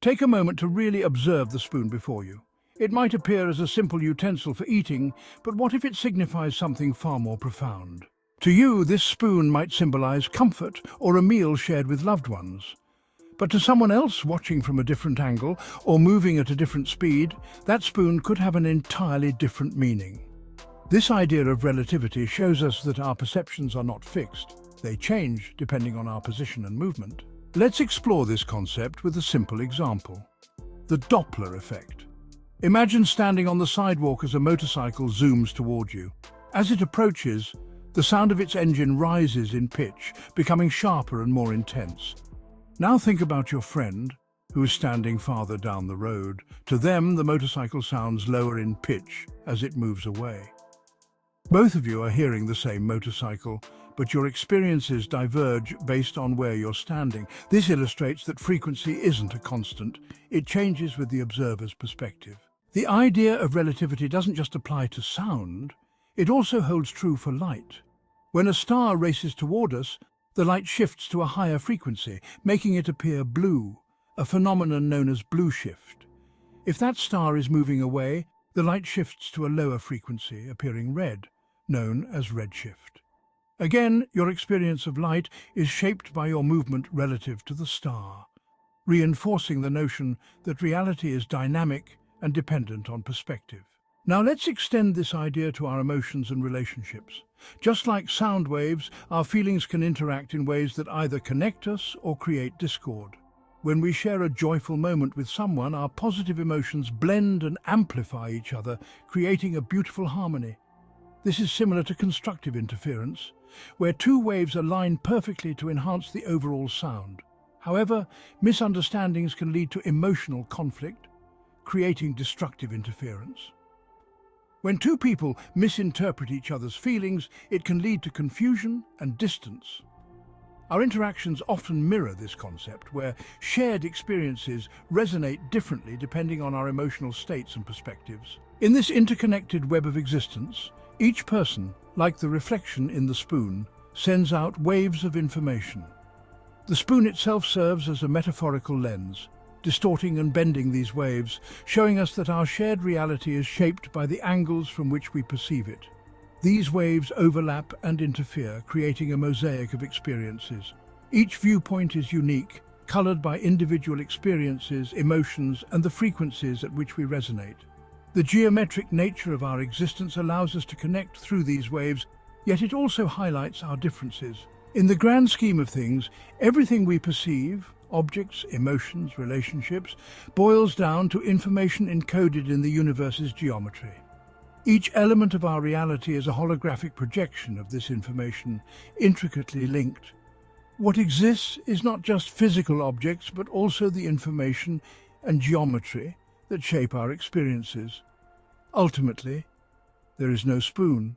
Take a moment to really observe the spoon before you. It might appear as a simple utensil for eating, but what if it signifies something far more profound? To you, this spoon might symbolize comfort or a meal shared with loved ones. But to someone else watching from a different angle or moving at a different speed, that spoon could have an entirely different meaning. This idea of relativity shows us that our perceptions are not fixed. They change depending on our position and movement. Let's explore this concept with a simple example. The Doppler effect. Imagine standing on the sidewalk as a motorcycle zooms toward you. As it approaches, the sound of its engine rises in pitch, becoming sharper and more intense. Now think about your friend, who is standing farther down the road. To them, the motorcycle sounds lower in pitch as it moves away. Both of you are hearing the same motorcycle, but your experiences diverge based on where you're standing. This illustrates that frequency isn't a constant. It changes with the observer's perspective. The idea of relativity doesn't just apply to sound, it also holds true for light. When a star races toward us, the light shifts to a higher frequency, making it appear blue, a phenomenon known as blue shift. If that star is moving away, the light shifts to a lower frequency, appearing red, known as redshift. Again, your experience of light is shaped by your movement relative to the star, reinforcing the notion that reality is dynamic and dependent on perspective. Now let's extend this idea to our emotions and relationships. Just like sound waves, our feelings can interact in ways that either connect us or create discord. When we share a joyful moment with someone, our positive emotions blend and amplify each other, creating a beautiful harmony. This is similar to constructive interference, where two waves align perfectly to enhance the overall sound. However, misunderstandings can lead to emotional conflict, creating destructive interference. When two people misinterpret each other's feelings, it can lead to confusion and distance. Our interactions often mirror this concept, where shared experiences resonate differently depending on our emotional states and perspectives. In this interconnected web of existence, each person, like the reflection in the spoon, sends out waves of information. The spoon itself serves as a metaphorical lens, distorting and bending these waves, showing us that our shared reality is shaped by the angles from which we perceive it. These waves overlap and interfere, creating a mosaic of experiences. Each viewpoint is unique, colored by individual experiences, emotions, and the frequencies at which we resonate. The geometric nature of our existence allows us to connect through these waves, yet it also highlights our differences. In the grand scheme of things, everything we perceive, objects, emotions, relationships, boils down to information encoded in the universe's geometry. Each element of our reality is a holographic projection of this information, intricately linked. What exists is not just physical objects, but also the information and geometry that shape our experiences. Ultimately, there is no spoon,